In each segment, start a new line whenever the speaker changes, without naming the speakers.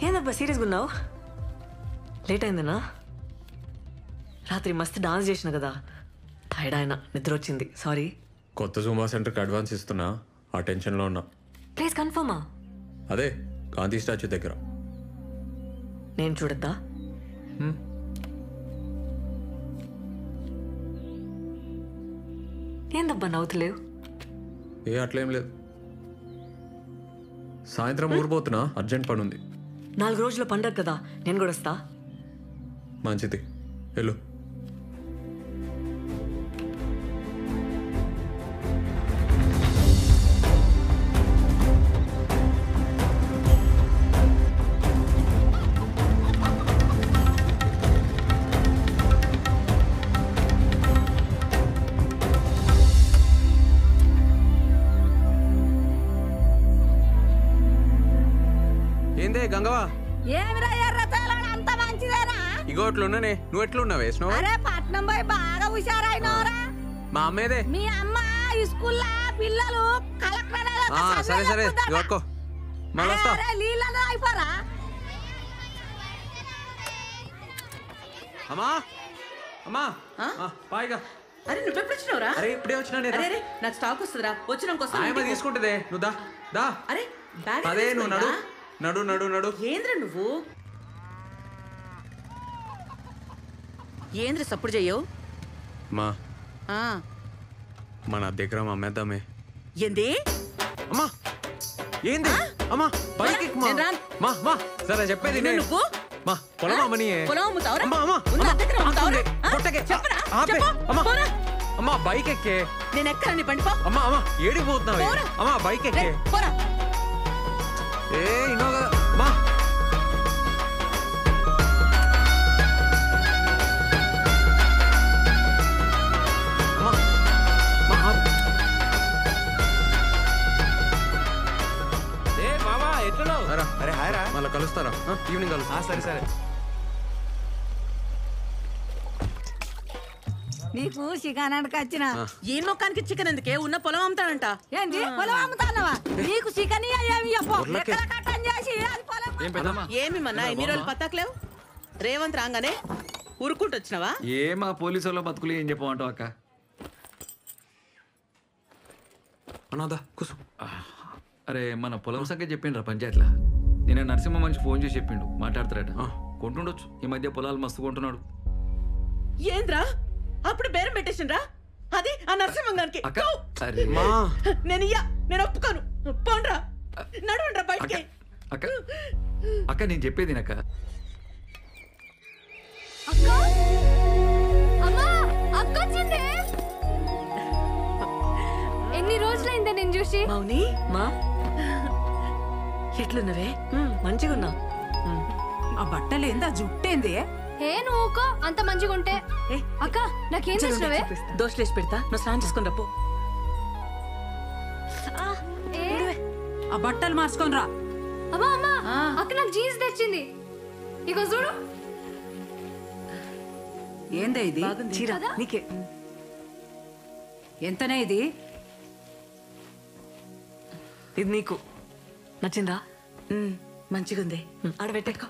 ఏందబ్బా సీరియస్గా ఉన్నావు? లేట్ అయిందనా? రాత్రి మస్తు డాన్స్ చేసిన కదా, టైర్డ్ అయినా, నిద్ర వచ్చింది, సారీ.
కొత్త జూంబా సెంటర్కి అడ్వాన్స్ ఇస్తున్నా, ఆ టెన్షన్లో ఉన్నా.
ప్లేస్ కన్ఫర్మా?
అదే గాంధీ స్టాచ్యూ దగ్గర.
నేను చూడద్దా? ఏందబ్బా నవ్వుతలేవు?
అట్లేం లేదు. సాయంత్రం ఊరిపోతున్నా, అర్జెంట్ పని ఉంది.
4 రోజుల పండగ కదా, నేను కూడా వస్తా.
మంచిది, వెళ్ళు.
గంగవా
ఏమిరా ఎర్రచాల అంత మంచిదేనా?
ఇగోట్లున్నానే, నువ్వు ఎట్లున్నావు వేసినావు?
అరే పట్నం పోయి బాగా హుషారైనవరా.
మా అమ్మేదే.
మీ అమ్మ స్కూల్లో పిల్లలు కలెక్టర్.
సరే సరే ఇగోట్టుకో, మళ్ళీ వస్తా.
నీళ్ళలో అయిపోరా.
అమ్మా అమ్మా పాయిగా.
అరే నువ్వెప్పుడు వచ్చినావురా?
అరే ఇప్పుడే వచ్చినా.
అరే నాకు స్టాక్ వస్తుందిరా, వచ్చినాక
తీసుకుంటుందే. నువ్వు దా దా.
అరే
అదే నువ్వు నడు నడు నడు నడు.
ఏంద్ర నువ్వు ఏంద్ర సప్పుడు చెయ్యవు?
మా మన దగ్గర అమ్మేద్దామే.
ఏంది
అమ్మా? ఏంది అమ్మా? బైక్ సరే చెప్పేది
నువ్వు
మా పొలం అమ్మని.
పొలం అమ్ముతావురా?
అమ్మా బైక్ ఎక్కే.
నేను ఎక్కరా బండి?
అమ్మా అమ్మా ఏడికి పోతున్నావు? అమ్మా బైక్ ఎక్కే. ఏ ఇన్నో కదా అమ్మా. మళ్ళీ కలుస్తారా? ఈవినింగ్ కలుస్తా. సరే సరే.
నీకు చికెన్ అనక వచ్చిన
ఈ మొక్కానికి చికెన్ ఎందుకే? ఉన్న పొలం అమ్ముతాడంట.
ఏంది పొలం అమ్ముతానవా? నీకు చికెన్
ఏమి మన్నా ఎన్ని రోజులు పత్తాకలేవు? రేవంత్ రాగానే ఉరుక్కుంటూ వచ్చినావా?
మా పోలీసు వాళ్ళ బతుకులు ఏం చెప్పమంటావు అక్క?
అనాదా కూసు.
అరే మన పొలం సంఖ్య చెప్పిండ్రా పంచాయతీలా. నేను నరసింహ మనిషి ఫోన్ చేసి చెప్పిండు, మాట్లాడతారట. కొంటుండొచ్చు, ఈ మధ్య పొలాలు మస్తు కొంటున్నాడు.
ఏంద్రా అప్పుడు బేరం పెట్టేసిండ్రా? అది ఆ నరసింహంగానికి. నేను ఒప్పుకోను. పోండ్రా, నడవండ్రా బయటికి.
అక్క అక్క నేను చెప్పేది అక్క.
ఎన్ని రోజులైందా నేను చూసి?
మౌని మా ఎట్లున్నవే? మంచిగున్నా.
ఆ బట్టలు ఏందా, జుట్టేంది?
ఏ నువ్వుకో అంత మంచిగా ఉంటే. అక్క నాకేం చేసినవే?
దోషలేసి పెడతా, నువ్వు స్నానం చేసుకుని రప్పు.
ఆ బట్టలు మార్చుకొని రా.
అమ్మా అమ్మా అక్క నాకు జీన్స్ తెచ్చింది, ఇగో చూడు.
ఏందా ఇది?
చీర నీకే.
ఎంతనే ఇది?
ఇది నీకు నచ్చిందా?
మంచిగుంది.
ఆడబెట్టెక్కో.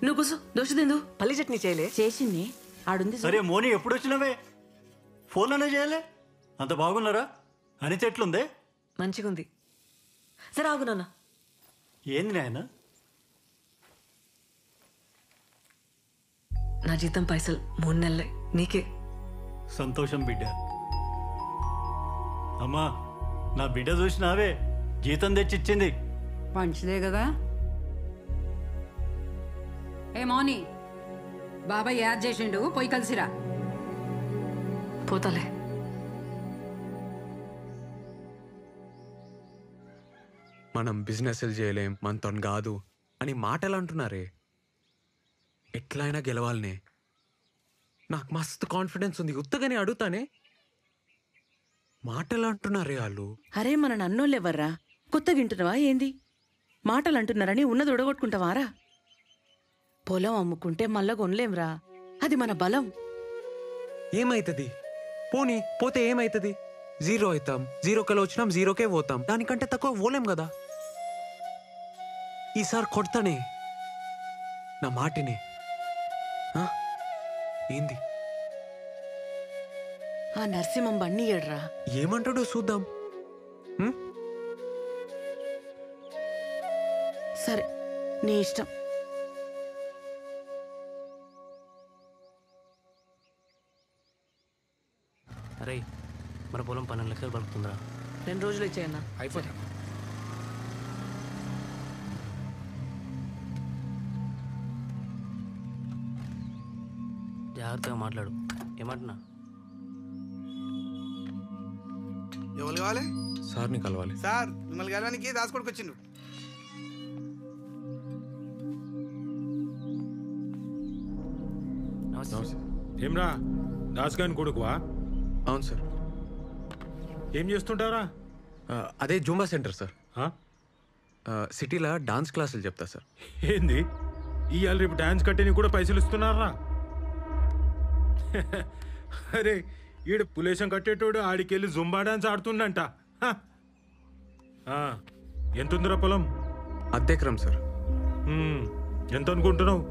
నువ్వు కూసు. దోష తిందు.
పల్లి చట్నీ చేయలే?
చేసింది ఆడుంది.
సరే మోని ఎప్పుడు వచ్చినవే? ఫోన్లోనే చేయలే? అంత బాగున్నారా? అనిత ఎట్లుందే?
మంచిగుంది. సరే ఆగు నాన్న.
ఏంది నాయన?
నా జీతం పైసలు 3 నెలలే, నీకే.
సంతోషం బిడ్డ. అమ్మా నా బిడ్డ చూసినావే, జీతం తెచ్చిచ్చింది.
మంచిదే కదా. ఏ మౌని, బాబాయ్ యాద్ చేసిండు, పోయి కలిసిరా.
పోతాలే.
మనం బిజినెస్లు చేయలేం, మనతో కాదు అని మాటలు అంటున్నారే. ఎట్లయినా గెలవాలనే. నాకు మస్తు కాన్ఫిడెన్స్ ఉంది, ఉత్తగానే అడుగుతానే. మాటలు అంటున్నారే వాళ్ళు.
అరే మన నన్నోళ్ళెవర్రా? కొత్తగా వింటున్నావా ఏంది? మాటలు అంటున్నారని ఉన్నది ఉడగొట్టుకుంటావారా? పొలం అమ్ముకుంటే మళ్ళా కొనలేంరా, అది మన బలం.
ఏమైతుంది? పోనీ పోతే ఏమైతుంది? 0 అవుతాం. 0కెళ్ళి వచ్చినాం, 0కే పోతాం. దానికంటే తక్కువ పోలేం కదా. ఈసారి కొడతానే. నా మాటిని. ఆ? ఏంది
ఆ నరసింహం బండి ఏడ్రా.
ఏమంటాడో చూద్దాం. ఉం?
సరే నీ ఇష్టం.
అరే మన పొలం 12 లక్షలు పలుకుతుందిరా.
2 రోజులు ఇచ్చేయన్నా.
అయిపోతా. జాగ్రత్తగా మాట్లాడు. ఏమంటున్నా?
ఎవరు కావాలి?
సార్ని కలవాలి.
సార్ మిమ్మల్ని కలవడానికి దాచుకోడికి వచ్చిండు.
ఏమ్రా దాస్గాని కొడుకువా?
అవును సార్.
ఏం చేస్తుంటారా?
అదే జూంబా సెంటర్ సార్. సిటీలో డాన్స్ క్లాసులు చెప్తా సార్.
ఏంది ఇవాళ రేపు డాన్స్ కట్టేని కూడా పైసలు ఇస్తున్నారా? అరే ఈడ పులేశం కట్టేటోడు ఆడికెళ్ళి జుంబా డాన్స్ ఆడుతుండంట. ఎంత ఉందిరా పొలం?
అద్దెకరం సార్.
ఎంత అనుకుంటున్నావు?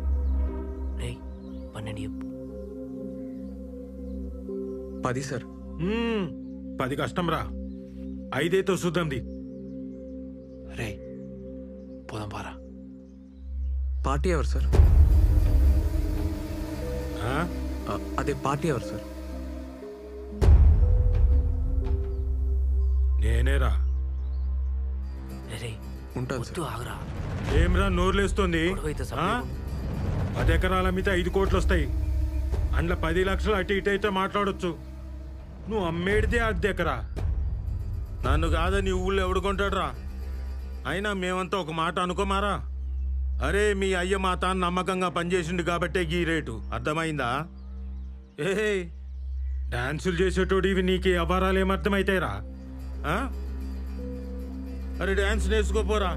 12 చెప్పు.
10 సార్.
10 కష్టం రా. 5 అయితే చూద్దాంది.
రే పోదాం పారా. పార్టీ ఎవరు సార్? అదే పార్టీ ఎవరు సార్?
నేనేరా.
ఉంటాను సార్.
ఆగరా.
ఏమ్రా నోరులేస్తుంది? 10 ఎకరాల మీద 5 కోట్లు వస్తాయి. అందులో 10 లక్షలు అటు ఇటు అయితే మాట్లాడొచ్చు. నువ్వు అమ్మేడితే అద్దెకరా. నన్ను కాదని ఊళ్ళో ఎవడు కొంటాడురా? అయినా మేమంతా ఒక మాట అనుకోమారా. అరే మీ అయ్య మా తాను నమ్మకంగా పనిచేసిండు కాబట్టే గీ రేటు. అర్థమైందా? డాన్సులు చేసేటోడు ఇవి నీకు వ్యవహారాలు ఏమర్థమవుతాయిరా? అరే డాన్స్ నేర్చుకోపోరా.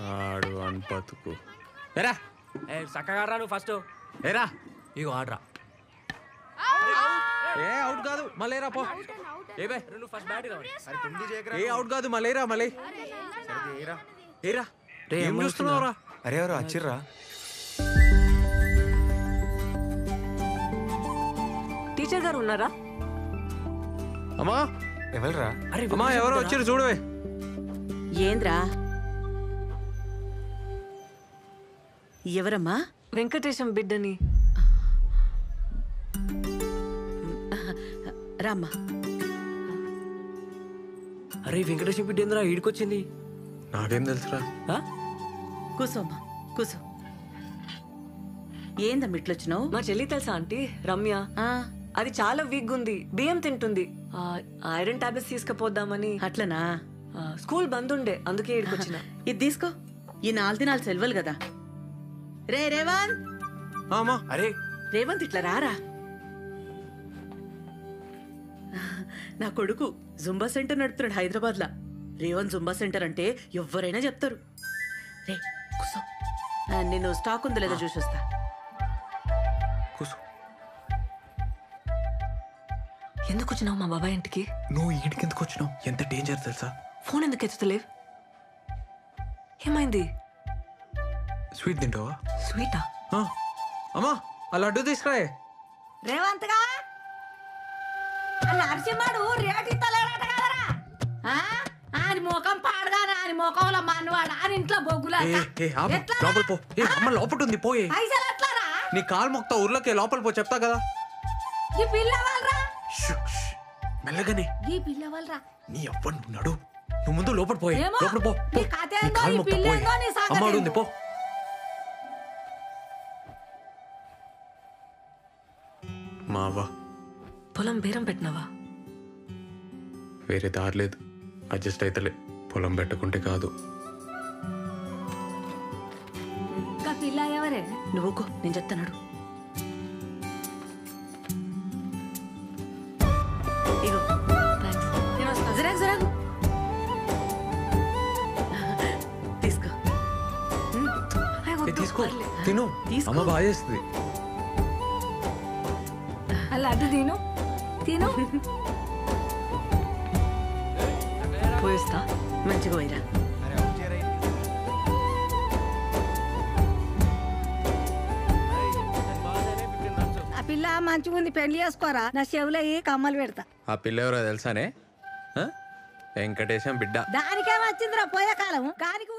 ఆడు అన్పతుకు.
ఎరా చక్కగా రా నువ్వు ఫస్ట్.
ఏరా
ఇగో ఆడరా.
ఏ అవుట్ కాదు మళ్ళీరా పో.
నువ్వు ఫస్ట్ బ్యాట్ కావాలి.
ఏ అవుట్ కాదు మళ్ళీరా మళ్ళీ. ఏరా ఏం చూస్తున్నావురా?
అరే ఎవరు వచ్చిర్రా?
టీచర్ గారు ఉన్నారా?
అమ్మా
ఎవరురా?
అమ్మా ఎవరో వచ్చిర్రు చూడవే.
ఏంద్రా? ఎవరమ్మా?
వెంకటేశం బిడ్డని.
రామ్మా.
అరే వెంకటేశ్వర బిడ్డ ఏంద్రా ఈడికొచ్చింది?
నాకేం తెలుసురా?
కూసోమ్మా కూసో. ఏందమ్మా ఇట్లొచ్చినావు?
మా చెల్లి తెలుసా ఆంటీ? రమ్య. అది చాలా వీక్ ఉంది. బియ్యం తింటుంది. ఐరన్ టాబ్లెట్స్ తీసుకుపోద్దామని.
అట్లనా?
స్కూల్ బంద్ ఉండే అందుకే ఇక్కడికొచ్చిన.
ఇది తీసుకో. ఈ 4 దినాలు సెలవులు కదా. రే రేవంత్.
అరే
రేవంత్ ఇట్లా రారా. నా కొడుకు జుంబా సెంటర్ నడుపుతున్నాడు హైదరాబాద్ లా. రేవంత్ జుంబా సెంటర్ అంటే ఎవరైనా చెప్తారు. రే కూసో. నేను స్టాక్ ఉందో లేదో చూసి వస్తా.
ఎందుకు వచ్చినావు మా బాబాయ్ ఇంటికి?
నువ్వు ఈడికి ఎందుకు వచ్చినావు? ఎంత డేంజర్ తెలుసా?
ఫోన్ ఎందుకు ఎత్తుతలేవు? ఏమైంది?
స్వీట్ తింటావా?
స్వీటా?
అమ్మా ఆ లడ్డు తీసుకురాయే.
రేవంత్ గా నరసింహడు రేటు ఇస్తలేడట కదరా. ఆయన ముఖం పాడగానే ఆయన ముఖంలో మనవాడు ఆయన ఇంట్లో బొగ్గులా.
లోపల పో. అమ్మ లోపల ఉంది పోయే.
పైసలు ఎట్లారా?
నీ కాలు మొక్తా ఊర్లోకే లోపల పో. చెప్తా కదా.
ఈ పిల్లవాళ్ళరా
మెల్లగానే.
ఈ పిల్లవాళ్ళరా
నీ అవ్వను నడు. నువ్వు ముందు లోపల పోయే.
ఏమో,
లోపల పో.
నీ కథ ఏందో, ఈ పిల్ల ఏందో, నీ సంగతి
అమ్మ ఉంది
ఏందో.
పో. మావా
పొలం బేరం పెట్టినావా?
వేరే దారి లేదు. అడ్జస్ట్ అయితలే.
పొలం పెట్టుకుంటే కాదు.
ఇంకా పిల్ల ఎవరే?
నువ్వుకో నేను చెప్తాను. ఇగో
నేను వస్తా.
జరాగు జరాగు తీసుకో.
అయ్ వద్దు,
తీసుకో,
పర్లేదు.
తిను.
తీసుకో.
అమ్మ బాగా చేస్తుంది.
అలా అడ్డు తిను తిను.
పోయిస్తా.
మంచిగా పోయిరా.
ఆ పిల్ల మంచిగా ఉంది, పెళ్లి చేసుకోరా. నా చెవులో ఏ కమ్మలు పెడతా.
ఆ పిల్ల ఎవరో తెలుసానే? వెంకటేశం బిడ్డ.
దానికే వచ్చిందిరా పోయే కాలం. కానికి